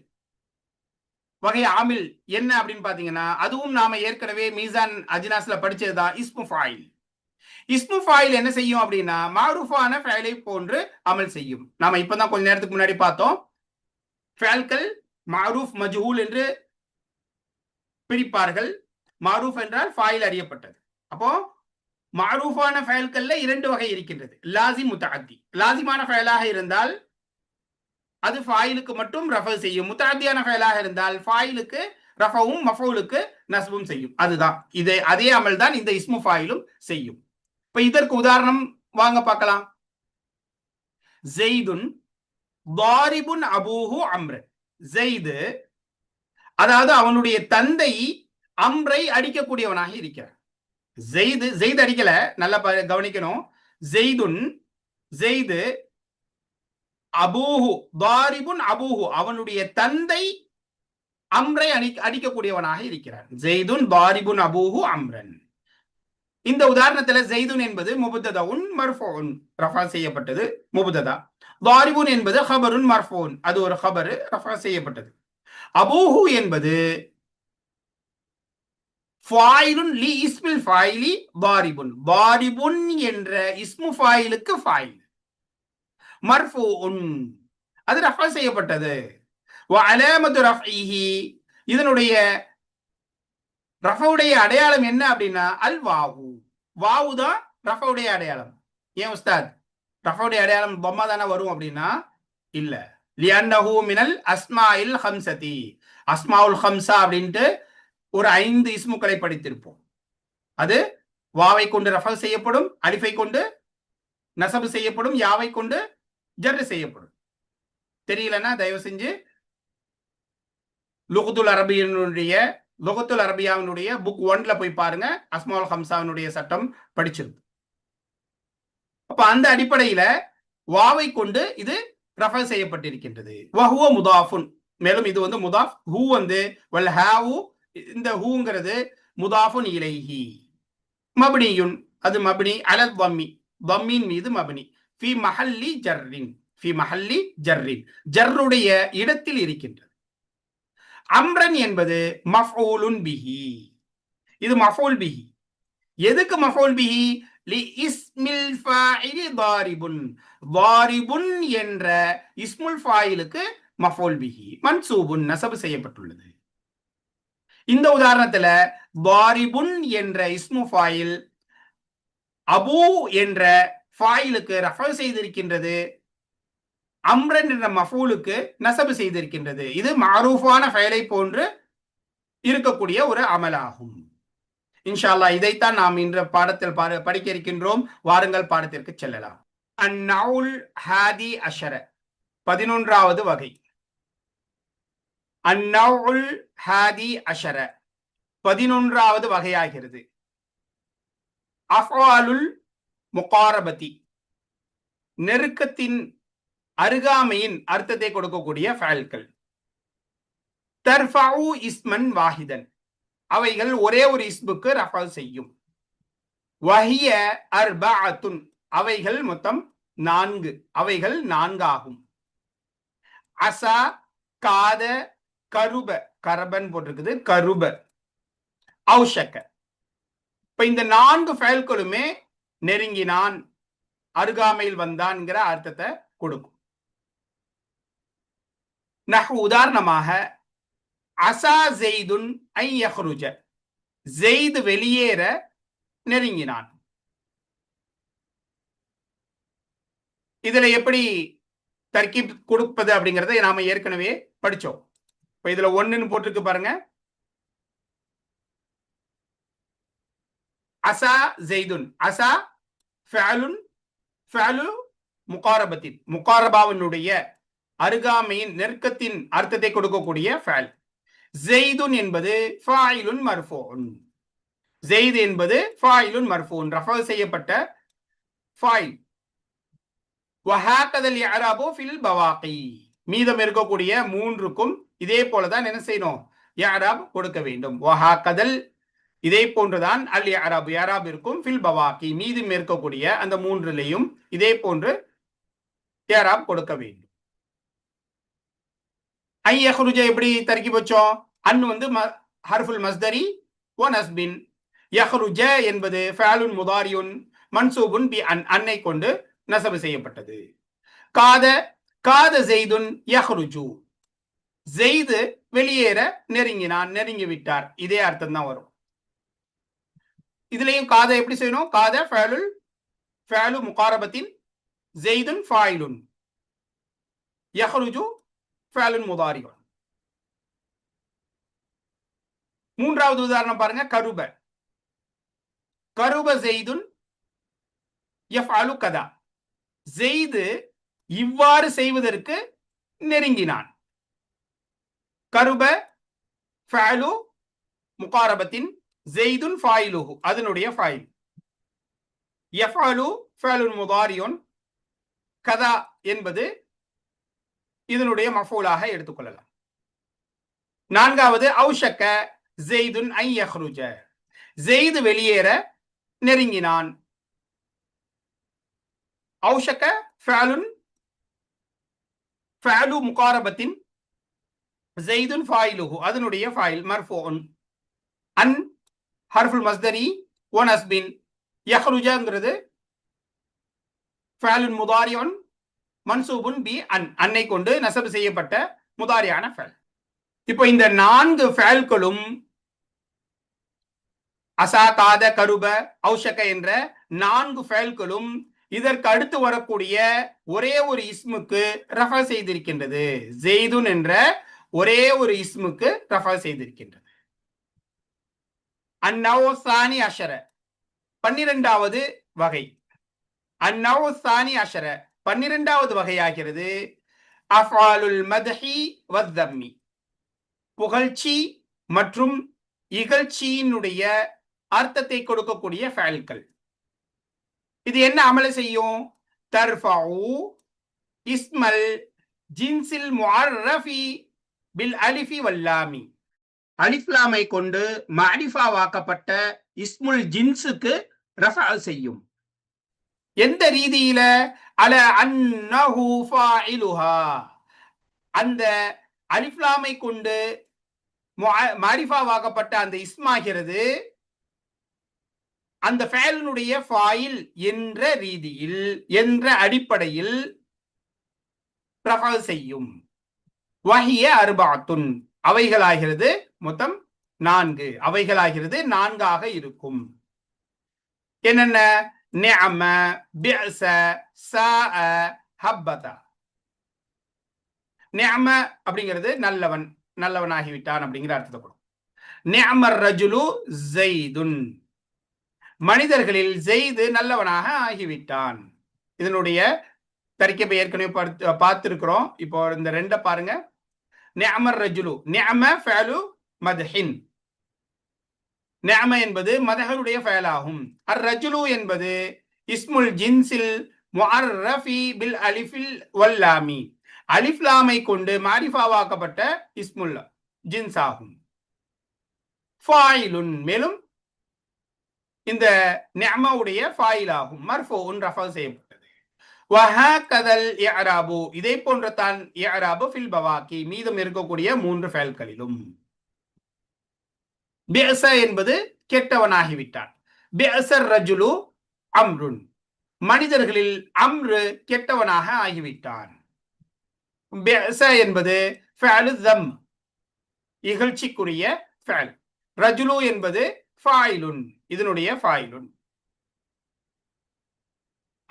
வகை ஆமில் என்ன அப்படின்னு பாத்தீங்கன்னா, அதுவும் நாம ஏற்கனவே மீசான் அஜ்னாஸ்ல படிச்சதுதான், இஸ்மு ஃபாயில். இஸ்மு ஃபாயில் என்ன செய்யும் அப்படின்னா, மாரூஃபான ஃபஅலை போன்று அமல் செய்யும். நாம இப்பதான் கொஞ்ச நேரத்துக்கு முன்னாடி பார்த்தோம், ஃபஅல்கள் மாரூஃப் மஜ்ஹூல் என்று பிரிப்பார்கள். மாரூஃப் என்றால் ஃபாயில் அறியப்பட்டது. அப்போ மாரூஃபான ஃபஅல்கள்ல 2 வகை இருக்கின்றது, லாசிம் முத்தஅத்தி. லாசிமான ஃபஅலாக இருந்தால் அது ஃபாயிலுக்கு மட்டும் ரஃபா செய்யும். முத்தஅத்தியான ஃபஅலாக இருந்தால் ஃபாயிலுக்கு ரஃபவும் மஃஊலுக்கு நஸ்பும் செய்யும். அதுதான் இது, அதே அமல் தான் இந்த இஸ்மு ஃபாயிலும் செய்யும். இப்ப இதற்கு உதாரணம் வாங்க பார்க்கலாம். ஜெய்துன் தாரிபுன் அபூஹு அம்ர். ஜெய்து, அதாவது அவனுடைய தந்தை அம்ரை அடிக்கக்கூடியவனாக இருக்கிறார். ஜெயித் அடிக்கல, நல்லா கவனிக்கணும். ஜெய்துன், ஜெய்து அபூஹு தாரிபுன் அபூஹு, அவனுடைய தந்தை அம்ரை அடிக்கக்கூடியவனாக இருக்கிறார். ஜெய்துன் தாரிபுன் அபூஹு அம்ரன். இந்த உதாரணத்துல ஜெய்துன் என்பது முபத்ததாவுன் மர்ஃபூன், ரஃபா செய்யப்பட்டது, முபத்ததா. தாரிபுன் என்பது ஹபருன் மர்ஃபூன், அது ஒரு ஹபர், ரஃபா செய்யப்பட்டது. அபூஹு என்பது ஃபாயிலுன் லி இஸ்மில் ஃபாயிலி தாரிபுன், தாரிபுன் என்ற இஸ்மு ஃபாயிலுக்கு ஃபாயில். மர்ஃபூன், அது ரஃபா செய்யப்பட்டது. வ அலாமத்து ரஃஇஹி, இதனுடைய ரஃபவுடைய அடையாளம் என்ன அப்படின்னா அல் வாவு. வாவு தான் ரஃபவுடைய அடையாளம். ஏன் உஸ்தாத், ரஃபவுடைய அடையாளம் பொம்மா தானே வரும் அப்படின்னா இல்ல. லியன்னஹு மினல் அஸ்மாஇல் ஹம்சதி, அஸ்மாவுல் ஹம்சா அப்படின்ட்டு ஒரு 5 இஸ்முக்களை படித்திருப்போம். அது வாவை கொண்டு ரஃபா செய்யப்படும், அலிஃபை கொண்டு நசபு செய்யப்படும், யாவை கொண்டு ஜர்ரு செய்யப்படும். தெரியலன்னா தயவு செஞ்சு லுகத்துல் அரபியாவினுடைய புக் 1ல போய் பாருங்க, அஸ்மாவுல் ஹம்சாவினுடைய சட்டம் படிச்சிருக்கு. அப்ப அந்த அடிப்படையில வாவை கொண்டு இது ரஃபா செய்யப்பட்டிருக்கின்றது. வஹுவ முதாஃபுன், மேலும் இது வந்து முதாஃப். ஹூ வந்து வல் ஹாவு, இந்த ஹூங்கிறது முதாஃபுன் இலைஹி. மப்னியுன், அது மப்னி அலல் தம்மி, தம்மின் மீது மப்னி. ஃபி மஹல்லி ஜர்ரின், ஃபி மஹல்லி ஜர்ரின், ஜர்ருடைய இடத்தில் இருக்கின்றது. அம்ரன் என்பது மஃஊலுன் பிஹி, இது மஃஊல் பிஹி. எதுக்கு மஃஊல் பிஹி? லி இஸ்மில் ஃபாயிலி தாரிபுன், தாரிபுன் என்ற இஸ்முல் ஃபாயிலுக்கு மஃஊல் பிஹி, மன்சூபுன் நஸப் செய்யப்பட்டுள்ளது. இந்த உதாரணத்துல தாரிபுன் என்ற இஸ்மு ஃபாயில் அபூ என்ற ஃபாயிலுக்கு ரஃபா செய்திருக்கின்றது, அம்ரன் என்ற மஃஊலுக்கு நஸப் செய்திருக்கின்றது. இது மஅரூஃபான ஃபஅலை போன்று இருக்கக்கூடிய ஒரு அமலாகும். இன்ஷா அல்லாஹ் இதைத்தான் நாம் இன்று பாடத்தில் படிக்க இருக்கின்றோம். வாருங்கள் பாடத்திற்கு செல்லலாம். அந்நவுல் ஹாதி அஷர, 11வது வகை. அந்நவுல் ஹாதி அஷர 11வது வகையாகிறது. அஃஆலுல் முகாரபதி, நெருக்கத்தின் அருகாமையின் அர்த்தத்தை கொடுக்கக்கூடிய ஃபஅல்கள். தர்ஃபஉ இஸ்மன் வாஹிதன், அவைகள் ஒரே ஒரு இஸ்முக்கு ரஃபா செய்யும். வஹிய அர்பஅத்துன், அவைகள் மொத்தம் 4, அவைகள் 4 ஆகும். அசா, காத, கருப, கரபன் போட்டிருக்குது, கருப, அவுஷக்க. இப்ப இந்த 4 ஃபஅல்களுமே நெருங்கினான், அருகாமையில் வந்தான்ங்கிற அர்த்தத்தை கொடுக்கும். உதாரணமாக அசா ஜெய்துன் ஐ யஹ்ருஜ, ஜெய்து வெளியேற நெருங்கினான். இதுல எப்படி தர்கீப் கொடுப்பது அப்படிங்கறத நாம ஏற்கனவே படிச்சோம். இப்ப இதுல 1ன்னு போட்டிருக்கு பாருங்க. அசா ஜெய்துன், அசா ஃபஅலு முகாரபத்தின், முகாரபாவினுடைய அருகாமையின் நெருக்கத்தின் அர்த்தத்தை கொடுக்கக்கூடிய ஃபஅல். ஜெய்துன் என்பது ஃபாயிலுன் மர்ஃபூன், ஜெய்த் என்பது ஃபாயிலுன் மர்ஃபூன், ரஃபா செய்யப்பட்ட ஃபாயில். வஹாகதல் இஅராபு ஃபில் பவாகி, மீதம் இருக்கக்கூடிய 3க்கும் இதே போலதான் என்ன செய்யணும், இஅராப் கொடுக்க வேண்டும். வஹாகதல், இதே போன்றுதான் அல் இஅராப், இஅராப் இருக்கும். ஃபில் பவாகி, மீதம் இருக்கக்கூடிய அந்த 3லையும் இதே போன்று இஅராப் கொடுக்க வேண்டும். ஐ யஹ்ருஜ எப்படி தர்கீப் வச்சோம்? அன் வந்து ஹர்ஃபுல் மஸ்தரி வ நஸ்பின், யஹ்ருஜ என்பது ஃபஅலுன் முதாரியுன் மன்சூபுன் பி அன், அன்னை கொண்டு நஸப் செய்யப்பட்டது. காத, காத ஜெய்துன் யஹ்ருஜு, ஜெய்து வெளியேற நெருங்கினான், நெருங்கி விட்டார், இதே அர்த்தம் தான் வரும். இதுலயும் காத எப்படி செய்யணும்? காத ஃபஅலு முகாரபத்தின், ஜெய்துன் ஃபாயிலுன், யஹ்ருஜு ஃபஅலுன் முதாரியுன். மூன்றாவது உதாரணம் பாருங்க. கருப, கருப ஜெய்துன் யஃப்அலு கதா, ஜெய்து இவ்வாறு செய்வதற்கு நெருங்கினான். கருப ஃபஅலு முகாரபத்தின், ஜெய்துன் ஃபாயிலுஹு, அதனுடைய ஃபாயில். யஃப்அலு ஃபஅலுன் முதாரியுன், கதா என்பது இதனுடைய மஃபூலாக எடுத்துக்கொள்ளலாம். நான்காவது அவுஷக்க ஜெய்துன் ஐ யஹ்ருஜ, ஜெய்து வெளியேற நெருங்கினான். அவுஷக்க ஃபஅலு முகாரபத்தின், ஜெய்துன் ஃபாயிலுஹு, அதனுடைய ஃபாயில் மர்ஃபூன். அன் ஹர்ஃபுல் மஸ்தரி வ நஸ்பின், யஹ்ருஜங்கிறது ஃபஅலுன் முதாரியுன் மன்சூபுன் பி அன், அன்னை கொண்டு நஸப் செய்யப்பட்ட முதாரியான ஃபஅல். இப்போ இந்த 4 ஃபஅல்களும் அசா, காத, கருப, அவுஷக்க என்ற 4 ஃபஅல்களும் இதற்கு அடுத்து வரக்கூடிய ஒரே ஒரு இஸ்முக்கு ரஃபா செய்திருக்கின்றது. ஜெய்துன் என்ற ஒரே ஒரு இஸ்முக்கு ரஃபா செய்திருக்கின்றது. அந்நவு சானி அஷர, 12வது வகை. அந்நவு சானி அஷர, 12வது வகையாகிறது அஃஆலுல் மத்ஹி வத்தம்மி, புகழ்ச்சி மற்றும் இகழ்ச்சியினுடைய அர்த்தத்தை கொடுக்கக்கூடிய ஃபஅல்கள். இது என்ன அமல செய்யும்? தர்ஃபஉ இஸ்மல் ஜின்ஸில் முஅர்ரஃபி பில் அலிஃபி வல்லாமி, அலிஃப் லாமை கொண்டு மஅரிஃபாவாக்கப்பட்ட இஸ்முல் ஜின்ஸுக்கு ரஃபா செய்யும். எந்த ரீதியில? அல அன்னஹு ஃபாயிலுஹா, அந்த அலிஃப் லாமை கொண்டு மஅரிஃபாவாக்கப்பட்ட அந்த இஸ்மாகிறது அந்த ஃபஅலினுடைய ஃபாயில் என்ற ரீதியில், என்ற அடிப்படையில் ரஃபா செய்யும். வஹிய அர்பஅத்துன், அவைகளாகிறது மொத்தம் 4, அவைகளாகிறது 4ஆக இருக்கும். என்னென்ன? நிஅம, பிஅஸ, சாஅ, ஹப்பத. நிஅம அப்படிங்கிறது நல்லவன், நல்லவனாகிவிட்டான் அப்படிங்கிற அர்த்தத்தை கொடுக்கும். நிஅமர் ரஜுலு ஜெய்துன், மனிதர்களில் ஜெய்து நல்லவனாக ஆகிவிட்டான். இதனுடைய தர்கீபை ஏற்கனவே பார்த்திருக்கிறோம். இப்போ இந்த 2 பாருங்க. நிஅமர் ரஜுலு, நிஅம ஃபஅலு மத்ஹின், நிஅம என்பது மதஹருடைய ஃபஅலாகும். அர் ரஜுலு என்பது இஸ்முல் ஜின்ஸில் முஅர்ரஃபி பில் அலிஃபில் வல்லாமி, அலிஃப் லாமை கொண்டு மாரிஃபாவாக்கப்பட்ட இஸ்முல் ஜின்ஸ் ஆகும். ஃபாயிலுன், மேலும் இந்த நிஅமாவுடைய ஃபாயில் ஆகும். மர்ஃபூன், ரஃபா செய்யப்பட்டது. வஹகதல் இஅராபு, இதே போன்ற தான் இஅராபு ஃபில் பவாக்கி, மீதம் இருக்கக்கூடிய 3 ஃபெயல்களிலும். பிஅஸ என்பது கெட்டவனாகிவிட்டான். பிஅஸர் ரஜுலு அம்ருன், மனிதர்களில் அம்ரு கெட்டவனாக ஆகிவிட்டான். பிஅஸ என்பது ஃபஅலு தம், இகழ்ச்சிக்குரிய ஃபஅல். ரஜுலு என்பது ஃபாயிலுன், இதனுடைய ஃபாயிலுன்.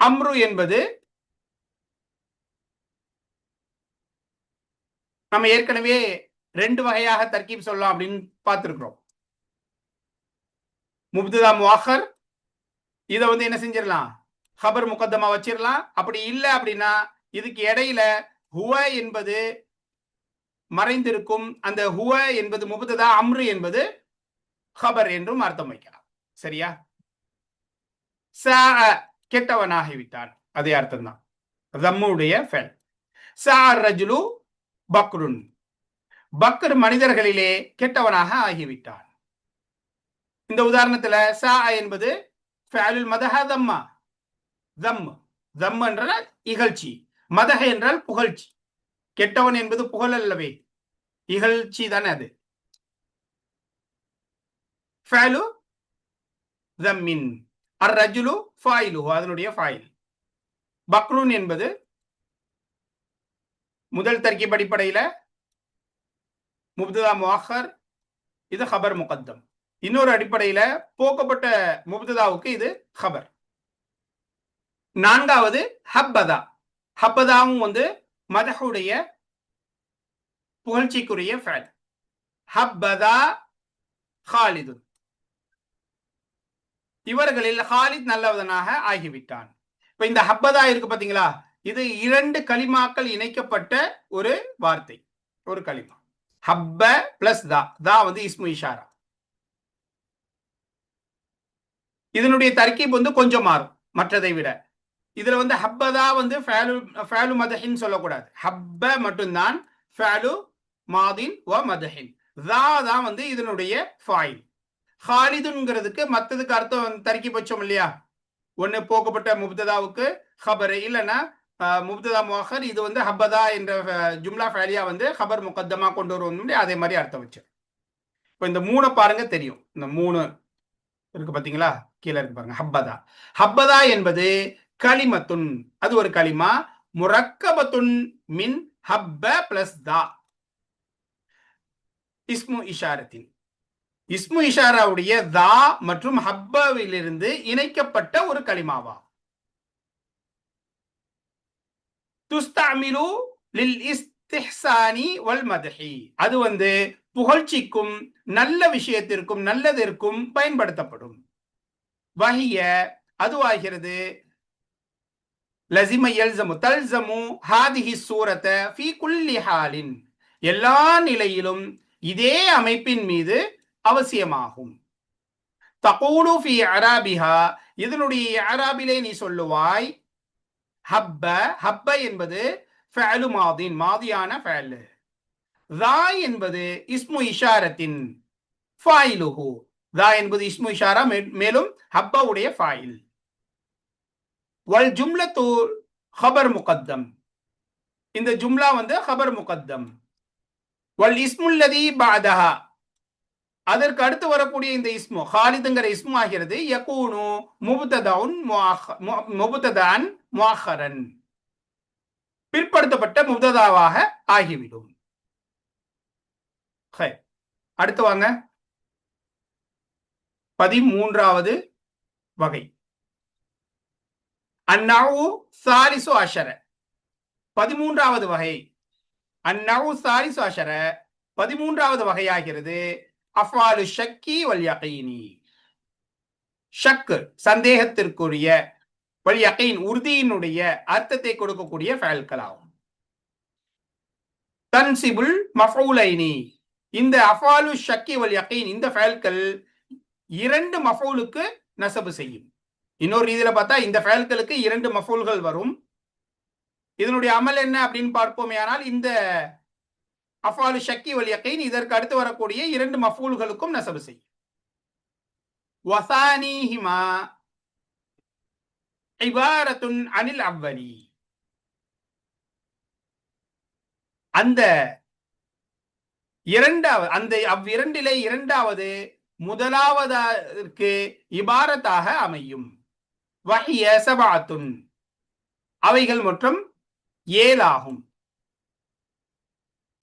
அம்ரு என்பது நம்ம ஏற்கனவே 2 வகையாக தர்கீப் சொல்லலாம் அப்படின்னு பார்த்திருக்கிறோம். முப்ததா முஅக்கர், இத என்ன செஞ்சிடலாம், ஹபர் முகத்தமா வச்சிடலாம். அப்படி இல்லை அப்படின்னா இதுக்கு இடையில ஹுவ என்பது மறைந்திருக்கும். அந்த ஹுவ என்பது முப்ததா, அம்ரு என்பது ஹபர் என்றும் அர்த்தம் வைக்கலாம். சரியா? சாஅ, கெட்டவனாகிவிட்டான், அதே அர்த்தம் தான். தம்முடைய ஃபெல். சாஅர் ரஜுலு பக்ருன், பக்ர் மனிதர்களிலே கெட்டவனாக ஆகிவிட்டான். இந்த உதாரணத்துல சா என்பது ஃபஅலுல் மதஹ தம்மா, தம், தம் என்றால் இகழ்ச்சி, மதஹ என்றால் புகழ்ச்சி. கெட்டவன் என்பது புகழ் அல்லவே, இகழ்ச்சி தானே அது. ஃபஅலு தம்மின், அர் ரஜுலு ஃபாயிலுஹு, அதனுடைய ஃபாயில். பக்ருன் என்பது முதல் தர்கீப் அடிப்படையில முப்ததா முஅக்கர், இது ஹபர் முகத்தம். இன்னொரு அடிப்படையில போக்கப்பட்ட முப்ததாவுக்கு இது ஹபர். நான்காவது ஹப்பதா. ஹப்பதாவும் மதஹுடைய புகழ்ச்சிக்குரிய ஃபஅல். ஹப்பதா ஹாலிதுன், இவர்களில் ஹாலித் நல்லவனாக ஆகிவிட்டான். இப்ப இந்த ஹப்பதா இருக்கு பாத்தீங்களா, இது 2 கலிமாக்கள் இணைக்கப்பட்ட ஒரு வார்த்தை, ஒரு கலிமா. ஹப்ப பிளஸ் தா, தா இஸ்மு இஷாரா. இதனுடைய தர்கீப் கொஞ்சம் மாறும் மற்றதை விட. இதுல ஹப்பதா ஃபஅலு மதஹின் சொல்லக்கூடாது. ஹப்ப மட்டும்தான் ஃபஅலு மாதின் வ மதஹின். தா தான் இதனுடைய ஃபாயில். ஹாலிதுங்கிறதுக்கு மற்றதுக்கு அர்த்தம் தர்கீப் வச்சோம் இல்லையா, ஒன்னு போக்கப்பட்ட முப்ததாவுக்கு ஹபர், இல்லைன்னா முப்ததா முஅக்கர். இது ஹப்பதா என்ற ஜும்லா ஃபஅலியா ஹபர் முகத்தமா கொண்டு வருவோம், அதே மாதிரி அர்த்தம் வச்சு. இப்போ இந்த 3 பாருங்க தெரியும். இந்த 3 இருக்கு பாத்தீங்களா, கீழே இருக்கு பாருங்க. ஹப்பதா, ஹப்பதா என்பது கலிமத்துன், அது ஒரு கலிமா. முரக்கபத்துன் மின் ஹப்ப பிளஸ் தா, இஸ்மு இஷாரத்தின், இஸ்மு இஷாராவுடைய தா மற்றும் ஹப்பவிலிருந்து இணைக்கப்பட்ட ஒரு கலிமாவா. துஸ்தஅமிலு லில் இஸ்திஹ்சானி வல் மத்ஹி, அது புகழ்ச்சிக்கும் நல்ல விஷயத்திற்கும் நல்லதற்கும் பயன்படுத்தப்படும். வஹிய, அதுவாகிறது, லஸிம யல்ஸமு தல்ஸமு ஹாதிஹி சூரத ஃபீ குல்லி ஹாலின், எல்லா நிலையிலும் இதே அமைப்பின் மீது அவசியமாகும். தகூலு ஃபீ அராபிஹா, இதனுடைய அராபிலே நீ சொல்லுவாய். ஹப்ப, ஹப்ப என்பது ஃபஅலு மாதின், மாதியான ஃபஅல். தா என்பது இஸ்மு இஷாரத்தின் ஃபாயிலுஹு, தா என்பது இஸ்மு இஷாரா, மேலும் ஹப்பவுடைய ஃபாயில். வல் ஜும்லத்து ஹபர் முகத்தம், இந்த ஜும்லா ஹபர் முகத்தம். வல் இஸ்முல்லதி பஅதஹா, அதற்கு அடுத்து வரக்கூடிய இந்த இஸ்மு ஹாலிதுங்கிற இஸ்மு ஆகிறது யகூனு முபத்ததான் முஅக்கரன், பிற்படுத்தப்பட்ட முப்ததாவாக ஆகிவிடும். அடுத்து வாங்க, 13வது வகை அந்நவு சாலிசு அஷர. 13வது வகை அந்நவு சாலிசு அஷர, 13வது வகையாகிறது அஃபாலு ஷக்கி வல் யகீனி. ஷக்கு, சந்தேகத்திற்குரிய, வல் யகீன், உறுதியினுடைய அர்த்தத்தை கொடுக்கக்கூடிய ஃபஅல்கள் ஆகும். தன்சிபுல் மஃஊலைனி, இந்த அஃபாலு ஷக்கி வல் யகீன், இந்த ஃபஅல்கள் 2 மஃஊலுக்கு நஸபு செய்யும். இன்னொரு ரீதியில பார்த்தா இந்த ஃபயல்களுக்கு 2 மஃபூல்கள் வரும். இதனுடைய அமல் என்ன அப்படின்னு பார்ப்போமே ஆனால் இந்த அஃபாலு ஷக்கி வல் யகீன் இதற்கு அடுத்து வரக்கூடிய 2 மஃபூல்களுக்கும் நஸபு செய்யும். வசானிஹிமா இபாரத்துன் அனில் அவ்வலி. அந்த இரண்டாவது அந்த அவ்விரண்டிலே இரண்டாவது முதலாவதற்கு இபாரத்தாக அமையும். வஹிய சபஅத்துன் அவைகள் மொத்தம் 7 ஆகும்.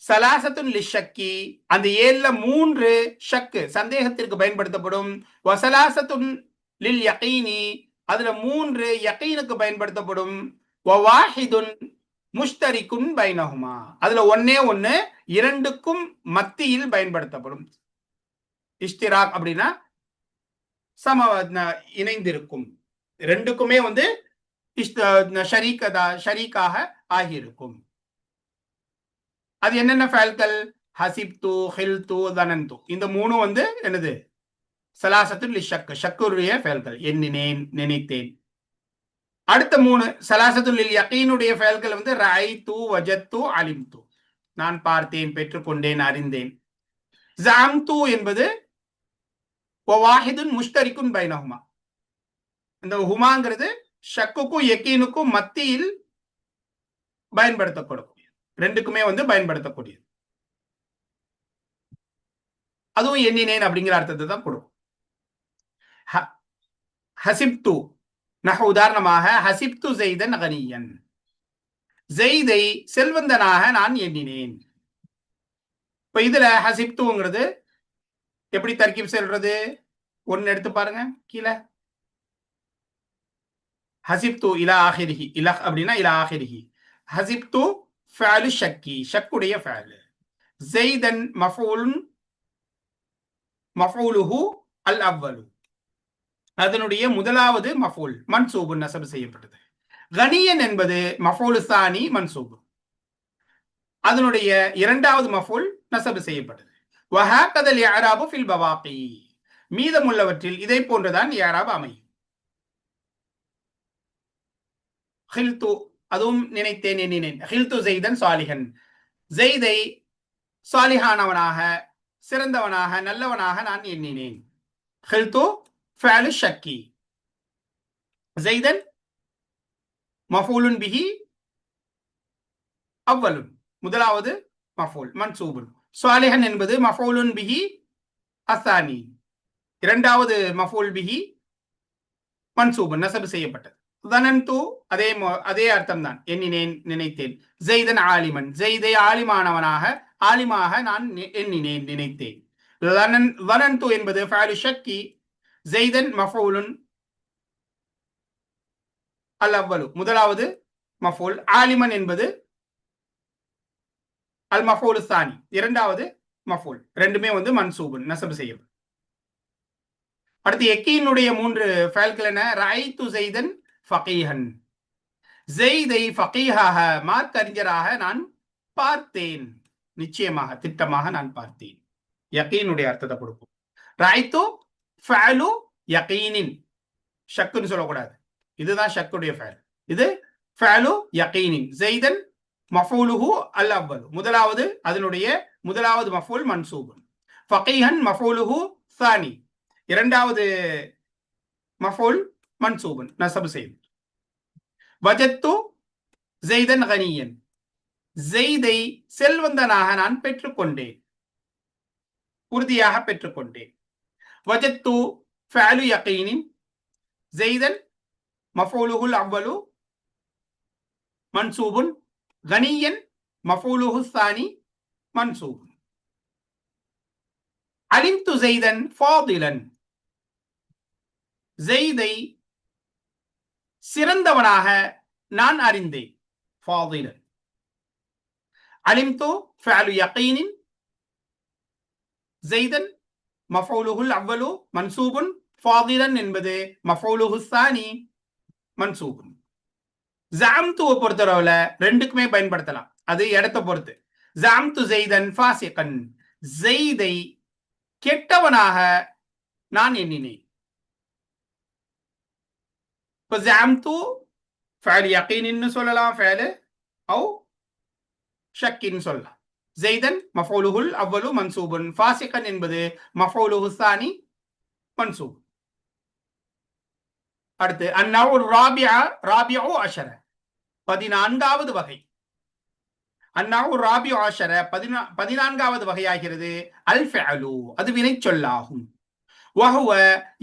சலாசத்துன் லிஷக்கி அந்த 7ல 3 ஷக்கு சந்தேகத்திற்கு பயன்படுத்தப்படும். வசலாசத்துன் லில் யகீனி அதுல 3 யகீனுக்கு பயன்படுத்தப்படும். வவாஹிதுன் முஷ்தரிக்குன் பைனஹுமா அதுல ஒன்னே ஒன்னு இரண்டுக்கும் மத்தியில் பயன்படுத்தப்படும். இஷ்திராக் அப்படின்னா சம இணைந்திருக்கும், ரெண்டுக்குமே ஷரீக்காக ஆகியிருக்கும். அது என்னென்ன ஃபயல்கள்? ஹசிப்து, ஹில்து, தனந்து. இந்த 3 என்னது? சலாசத்துல் லிஷக் ஷக்குடைய ஃபயல்கள். எண்ணினேன், நினைத்தேன். அடுத்த 3 சலாசத்துல் லில் யகீனுடைய ஃபயல்கள் ரஐது, வஜத்து, அலிம்து. நான் பார்த்தேன், பெற்றுக்கொண்டேன், அறிந்தேன். ஜஅம்து என்பது வவாஹிதுன் முஷ்தரிக்குன் பைனஹுமா. இந்த ஹுமாங்கிறது ஷக்குக்கும் யகீனுக்கும் மத்தியில் பயன்படுத்தப்படக்கூடிய, ரெண்டுக்குமே பயன்படுத்தக்கூடியது. அதுவும் எண்ணினேன் அப்படிங்கிற அர்த்தத்தை தான் கொடுக்கும். ஹசிப்து நஹு உதாரணமாக ஹசிப்து ஸைதன் கனியன், ஸைதை செல்வந்தனாக நான் எண்ணினேன். இப்ப இதுல ஹசிப்துங்கிறது எப்படி தர்கீப் சொல்றது? ஒன்னு எடுத்து பாருங்க கீழே. ஹசிப்து இலா ஆஹிரிஹி, இலா அப்படின்னா இலா ஆஹிரிஹி. ஹசிப்து ஃபஅலு ஷக்கி ஷக்குடைய ஃபஅல். ஸைதன் மஃஊலுன் மஃஊலுஹு அல் அவ்வலு அதனுடைய முதலாவது மஃஊல் மன்சூபுன் நஸப் செய்யப்பட்டது. கனியன் என்பது மஃஊலு சானி மன்சூபு, அதனுடைய இரண்டாவது மஃஊல் நஸப் செய்யப்பட்டது. வஹாகதல் இஅராபு ஃபில் பவாகி மீதமுள்ளவற்றில் இதை போன்றுதான் இஅராப் அமையும். ஹில்து அதுவும் நினைத்தேன், எண்ணினேன். ஹில்து ஸைதன் சாலிஹன் ஸைதை சாலிஹானவனாக, சிறந்தவனாக, நல்லவனாக நான் எண்ணினேன். ஹில்து ஃபஅலு ஷக்கி ஸைதன் மஃஊலுன் பிஹி அவ்வலுன் முதலாவது மஃஊல் மன்சூபுன். சாலிஹன் என்பது மஃஊலுன் பிஹி அஸ்ஸானி இரண்டாவது மஃஊல் பிஹி மன்சூபுன் நஸப் செய்யப்பட்டது. தனந்து அதே அர்த்தம் தான், எண்ணினேன், நினைத்தேன். ஸைதன் ஆலிமன் ஸைதை ஆலிமானவனாக, ஆலிமாக நான் எண்ணினேன், நினைத்தேன். தனந்து என்பது ஃபஅலு ஷக்கி ஸைதன் மஃஊலுன் அல் அவ்வலு முதலாவது மஃஊல். ஆலிமன் என்பது அல் மஃஊலு ஸானி இரண்டாவது மஃஊல். ரெண்டுமே மன்சூபுன் நஸப் செய்யப்படும். அடுத்து யகீனுடைய 3 ஃபயல்கள் என்ன? ரஐது ஸைதன் ஃபகீஹன் ஸைதை ஃபகீஹாக மார்க் அறிஞராக நான் பார்த்தேன், நிச்சயமாக திட்டமாக நான் பார்த்தேன். யகீனுடைய அர்த்தத்தை கொடுக்கும். ரஐது ஃபஅலு யகீனின் ஷக்குன்னு சொல்லக்கூடாது, இதுதான் ஷக்குடைய ஃபஅல். இது ஃபஅலு யகீனின் ஸைதன் மஃஊலுஹு அல் அவ்வலு முதலாவது அதனுடைய முதலாவது மஃஊல் மன்சூபுன். ஃபகீஹன் மஃஊலுஹு ஸானி இரண்டாவது மஃஊல் மன்சூபுன் நஸப் செய்யும். வஜத்து ஸைதன் கனியன் ஸைதை செல்வந்தனாக நான் பெற்றுக்கொண்டேன், உறுதியாக பெற்றுக்கொண்டேன். வஜத்து ஃபஅலு யகீனின் ஸைதன் மஃஊலுஹுல் அவ்வலு மன்சூபுன் கனியன் மஃஊலுஹு ஸானி மன்சூபுன். அலிம்து ஸைதன் ஃபாதிலன் ஸைதை சிறந்தவனாக நான் அறிந்தேன். ஃபாதிலன். அலிம்து ஃபஅலு யகீனின் ஸைதன் மஃஊலுஹுல் அவ்வலு மன்சூபுன். ஃபாதிலன் என்பது மஃஊலுஹு ஸானி மன்சூபுன். ஜஅம்துவை பொறுத்தளவுல ரெண்டுக்குமே பயன்படுத்தலாம், அது இடத்தை பொறுத்து. ஜஅம்து ஸைதன் ஃபாசிகன் ஸைதை கெட்டவனாக நான் எண்ணினேன். இப்போ ஜஅம்து ஃபஅல் யகீனின்னு சொல்லலாம், ஃபஅல் அவு ஷக்கின்னு சொல்லலாம். ஜெய்தன் மஃபூலுஹுல் அவ்வலு மன்சூபுன், ஃபாசிகன் என்பது மஃபூலுஹு ஸானி மன்சூப். அடுத்து அந்நவு ராபிஉ அஷர, 14வது வகை. அந்நவு ராபிஉ அஷர 14வது வகையாகிறது அல் ஃபிஅலு, அது வினை சொல்லாகும். வஹுவ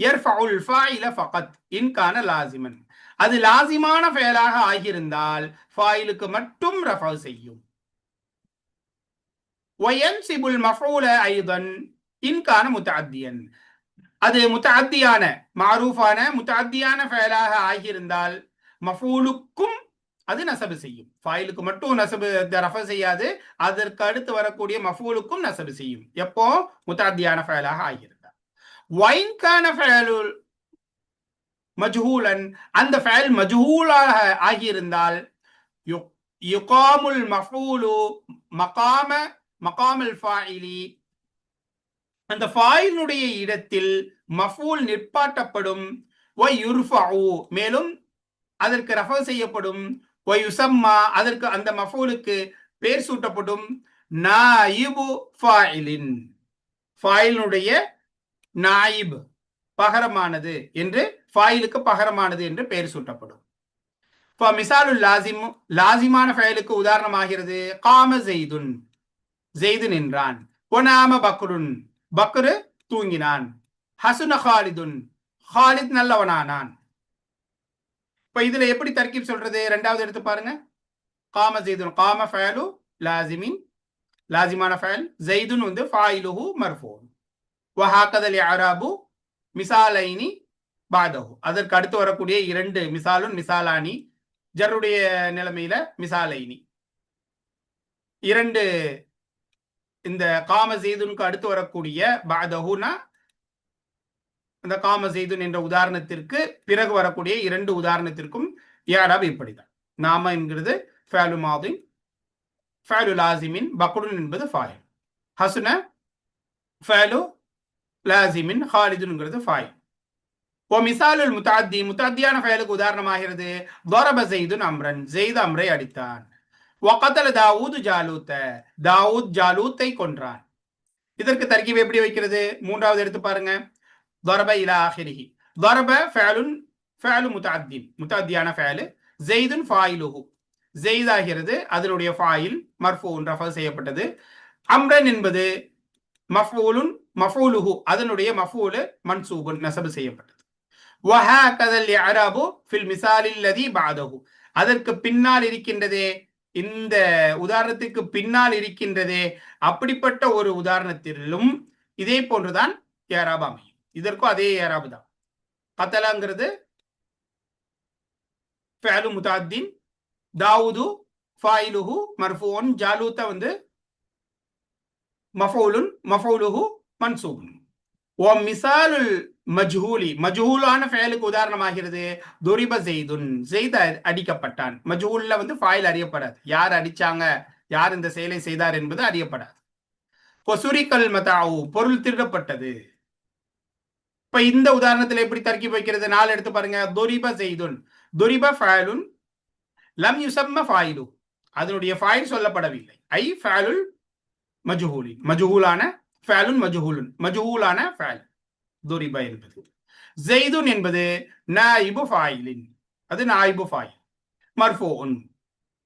யர்ஃபஉல் ஃபாயில ஃபகத் இன் கான லாசிமன், அது லாசிமான ஃபெயலாக ஆகியிருந்தால் ஃபாயிலுக்கு மட்டும் ரஃபா செய்யும். வயன்சிபுல் மஃஊல ஐதன் இன் கான முத்தஅத்தியன், அது முத்தஅத்தியான மாரூஃபான முத்தஅத்தியான ஃபெயலாக ஆகியிருந்தால் மஃஊலுக்கும் அது நசபு செய்யும். ஃபாயிலுக்கு மட்டும் நசபு ரஃபா செய்யாது, அதற்கு அடுத்து வரக்கூடிய மஃஊலுக்கும் நசபு செய்யும். எப்போ முத்தஅத்தியான ஃபெயலாக ஆகியிருந்தால். வைன் கான ஃபஅலுல் மஜ்ஹூலன், அந்த ஃபஅல் மஜ்ஹூலாக ஆகியிருந்தால் யுகாமுல் மஃஊலு மகாமல் ஃபாயிலி, அந்த ஃபாயிலுடைய இடத்தில் மஃஊல் நிற்பாட்டப்படும். வயுர்ஃபஉ, மேலும் அதற்கு ரஃபா செய்யப்படும். வயுசம்மா, அதற்கு அந்த மஃஊலுக்கு பேர் சூட்டப்படும். நாயிபு ஃபாயிலின், ஃபாயிலுடைய நாயிப் பகரமானது என்று, ஃபாயிலுக்கு பகரமானது என்று பெயர் சூட்டப்படும். மிசாலுல் லாசிம், லாசிமான ஃபஅலுக்கு உதாரணமாகிறது காம ஜெய்துன், ஜெய்து நின்றான். ஒனாம பக்ருன், பக்ரு தூங்கினான். ஹசுன ஹாலிதுன், ஹாலித் நல்லவனானான். இப்ப இதுல எப்படி தர்கீப் சொல்றது? ரெண்டாவது எடுத்து பாருங்க. காம ஜெய்துன், காம ஃபஅலு லாசிமின், லாசிமான ஃபஅல். ஜெய்துன் வந்து ஃபாயிலுஹு மர்ஃபூன். வஹாகதல் இஅராபு மிசாலைனி பாதஹு, அதற்கு அடுத்து வரக்கூடிய இரண்டு மிசாலுன் மிசாலானி, ஜருடைய நிலைமையில மிசாலைனி, இரண்டு இந்த காம ஜெய்துனுக்கு அடுத்து வரக்கூடிய பாதஹுனா, அந்த காம ஜெய்துன் என்ற உதாரணத்திற்கு பிறகு வரக்கூடிய இரண்டு உதாரணத்திற்கும் இஅராப் இப்படிதான். நாம என்கிறது ஃபஅலு மாதின், ஃபஅலு லாசிமின், பக்ருன் என்பது ஃபாயில், ஹசுன ஃபஅலு லாசிமின், ஹாலிதுன்ங்கிறது ஃபாயில். ஓ மிசாலுல் முத்தஅத்தி, முத்தஅத்தியான ஃபஅலுக்கு உதாரணமாகிறது ضرب زيد அம்ரன், ஜெய்த் அம்ரை அடித்தான். வகதல தாவூத் ஜாலூத்த, தாவூத் ஜாலூத்தை கொன்றான். இதற்கு தர்கீப் எப்படி வைக்கிறது? மூன்றாவது எடுத்து பாருங்க. ضرب இலா ஆகிரிஹி, ضرب ஃபஅலு முத்தஅத்தின், முத்தஅத்தியான ஃபஅல். ஜெய்துன் ஃபாயிலுஹு, ஜெய்த் ஆகிறது அதனுடைய ஃபாயில் மர்ஃபூன் ரஃபா செய்யப்பட்டது. அம்ரன் என்பது மஃஊலுன் மஃஊலுஹு, அதனுடைய மஃஊல் மன்சூபுன் நஸபு செய்யப்பட்டது. வஹாகதல் இஅராபு ஃபில் மிசாலில் லதி பஅதஹு, அதற்கு பின்னால் இருக்கின்றதே, இந்த உதாரணத்துக்கு பின்னால் இருக்கின்றதே, அப்படிப்பட்ட ஒரு உதாரணத்திலும் இதே போன்றுதான் இஅராப் அமையும். இதற்கும் அதே இஅராப் தான். கதலங்கிறது ஃபஅலு முத்தஅத்தின், தாவூது ஃபாயிலுஹு மர்ஃபூன், ஜாலூத்த வந்து மஃஊலுன் மஃஊலுஹு மன்சூபுன். ஓ மிசாலுல் மஜ்ஹூலி, மஜ்ஹூலான ஃபஅலுக்கு உதாரணமாகிறது துரிப ஜெய்துன், ஜெய்த் அடிக்கப்பட்டான். மஜ்ஹூல்ல வந்து ஃபாயில் அறியப்படாது, யார் அடிச்சாங்க, யார் இந்த செயலை செய்தார் என்பது அறியப்படாது. சுரிகல் மதாஉ, பொருள் திருடப்பட்டது. இப்ப இந்த உதாரணத்தில் எப்படி தர்கீப் வைக்கிறது? நாலு எடுத்து பாருங்க. துரிப ஜெய்துன், துரிப ஃபஅலுன் லம் யுஸம்ம ஃபாயிலு, அதனுடைய ஃபாயில் சொல்லப்படவில்லை. ஐ ஃபஅலுல் மஜ்ஹூலி, மஜ்ஹூலான ஃபஅலுன் மஜ்ஹூலுன், மஜ்ஹூலான ஃபஅல் துரிப என்பது. ஜெய்துன் என்பது நாயிபு ஃபாயிலின், அது நாயிபு ஃபாயில் மர்ஃபூன்.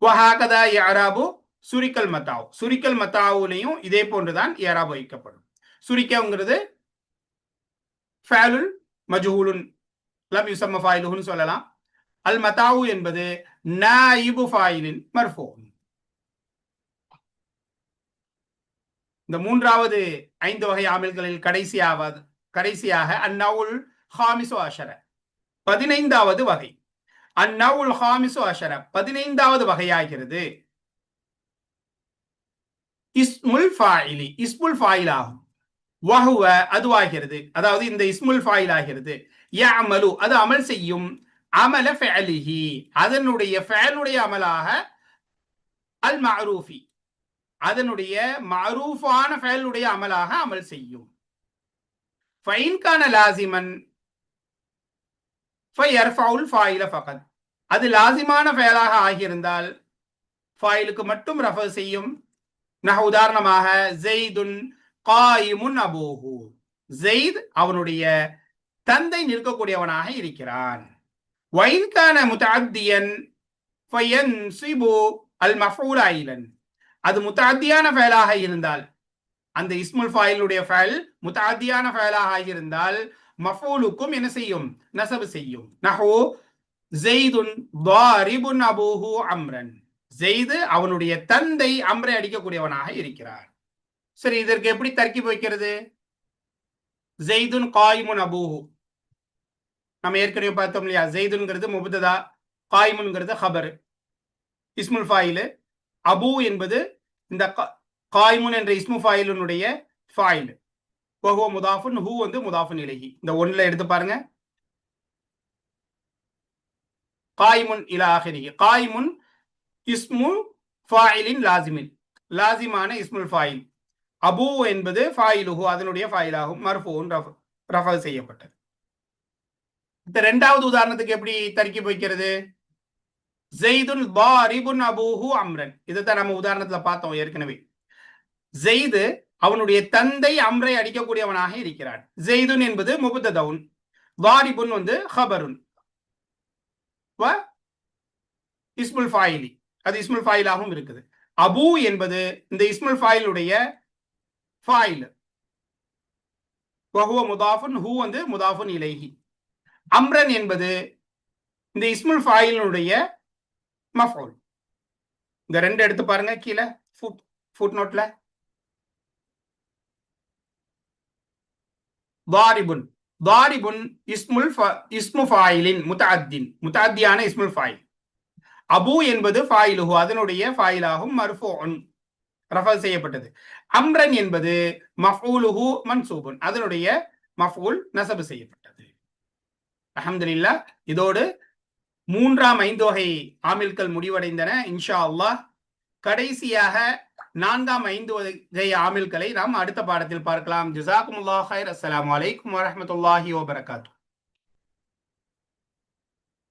வஹாகதா இஅராபு சுரிக்கல் மதாவு, சுரிக்கல் மதாவுலையும் இதே போன்றுதான் இஅராப் வைக்கப்படும். சுரிக்கங்கிறது ஃபஅலுல் மஜ்ஹூலுன் லம் யுஸம்ம ஃபாயிலுஹுன்னு சொல்லலாம். அல் மதாவு என்பது நாயிபு ஃபாயிலின் மர்ஃபூன். இந்த மூன்றாவது 5 வகை ஆமில்களில் கடைசியாக அந்நவுல் ஹாமிசு அஷர, 15வது வகை. அந்நவுல் ஹாமிசு அஷர, 15வது வகையாகிறது இஸ்முல் ஃபாயிலி, இஸ்முல் ஃபாயில் ஆகும். வஹுவ, அதுவாகிறது, அதாவது இந்த இஸ்முல் ஃபாயில் ஆகிறது. யஅமலு, அது அமல் செய்யும். அமல ஃபஅலிஹி, அதனுடைய ஃபஅலுடைய அமலாக. அல் மஅரூஃபி, அதனுடைய மஅரூஃபான ஃபஅலுடைய அமலாக அமல் செய்யும். ஃபைன் கான லாசிமன் ஃபயர்ஃபவுல் ஃபாயில ஃபகத். அது லாசிமான ஃபெயலாக ஆகியிருந்தால் ஃபாயிலுக்கு மட்டும் ரஃப செய்யும். உதாரணமாக ஜெய்துன் காயிமுன் அபூஹு, ஜெயித் அவனுடைய தந்தை நிற்கக்கூடியவனாக இருக்கிறான். வைன்கான முத்தஅத்தியன் ஃபயன்சிபு அல் மஃஊல் ஆயிலன். அது முத்தஅத்தியான ஃபெயலாக இருந்தால், அந்த இஸ்முல் ஃபாயிலுடைய ஃபெயல் முத்தஅத்தியான ஃபெயலாக இருந்தால் மஃஊலுக்கும் என்ன செய்யும்? நஸப் செய்யும். நஹு ஜெய்துன் தாரிபுன் அபூஹு அம்ரன். ஜெய்து அவனுடைய தந்தை அம்ரை அடிக்கக்கூடியவனாக இருக்கிறார். சரி, இதற்கு எப்படி தர்க்கீப் வைக்கிறது? ஜெய்துன் காயிமுன் அபூஹு நம்ம ஏற்கனவே பார்த்தோம் இல்லையா? ஜெய்துன்ங்கிறது முபத்ததா, காயிமுன்ங்கிறது ஹபர், இஸ்முல் ஃபாயில். அபூ என்பது இந்த காயிமுன் என்ற இஸ்மு ஃபாயிலுடைய ஃபாயில். வஹுவ முதாஃபுன், ஹூ வந்து முதாஃபுன் இலைஹி. இந்த ஒன்றுல எடுத்து பாருங்க. காயிமுன் இலா ஆகிரிஹி. காயிமுன் இஸ்மு ஃபாயிலின் லாசிமின், லாசிமான இஸ்முல் ஃபாயில். அபூ என்பது ஃபாயிலுஹு, அதனுடைய ஃபாயிலாகும். மர்ஃபூன், ரஃபா செய்யப்பட்டது. இந்த இரண்டாவது உதாரணத்துக்கு எப்படி தர்க்கீப் வைக்கிறது? ஜெய்துன் தாரிபுன் அபூஹு அம்ரன். இதைத்தான் நம்ம உதாரணத்துல பார்த்தோம் ஏற்கனவே. ஜெய்து அவனுடைய தந்தை அம்ரை அடிக்கக்கூடியவனாக இருக்கிறான். ஜெய்துன் என்பது முபத்ததவுன், தாரிபுன் வந்து ஹபருன், இஸ்முல் ஃபாயிலி, அது இஸ்முல் ஃபாயிலாகவும் இருக்குது. அபூ என்பது இந்த இஸ்முல் ஃபாயிலுடைய ஃபாயில். வஹுவ முதாஃபுன், ஹூ வந்து முதாஃபுன் இலைஹி. அம்ரன் என்பது இந்த இஸ்முல் ஃபாயிலுடைய மஃஊல். இந்த ரெண்டு எடுத்து பாருங்க கீழே ஃபுட் நோட்ல. தாரிபுன், தாரிபுன் இஸ்மு ஃபாயிலின் முத்தஅத்தின், முத்தஅத்தியான இஸ்முல் ஃபாயில். அபூ என்பது ஃபாயிலுஹு, அதனுடைய ஃபாயிலாகும். மர்ஃபூஉன், ரஃபா செய்யப்பட்டது. அம்ரன் என்பது மஃஊலுஹு மன்சூபுன், அதனுடைய மஃஊல் நஸப் செய்யப்பட்டது. அல்ஹம்துலில்லாஹ். இதோடு மூன்றாம் 5 வகை ஆமில்கள் முடிவடைந்தன. இன்ஷா அல்லாஹ் கடைசியாக 4ஆம் 5 வகை ஆமில்களை நாம் அடுத்த பாடத்தில் பார்க்கலாம். ஜஸாக்குமுல்லாஹ் ஹைர். அஸ்ஸலாமு அலைக்கும் வரஹ்மத்துல்லாஹி வபரகாத்துஹு.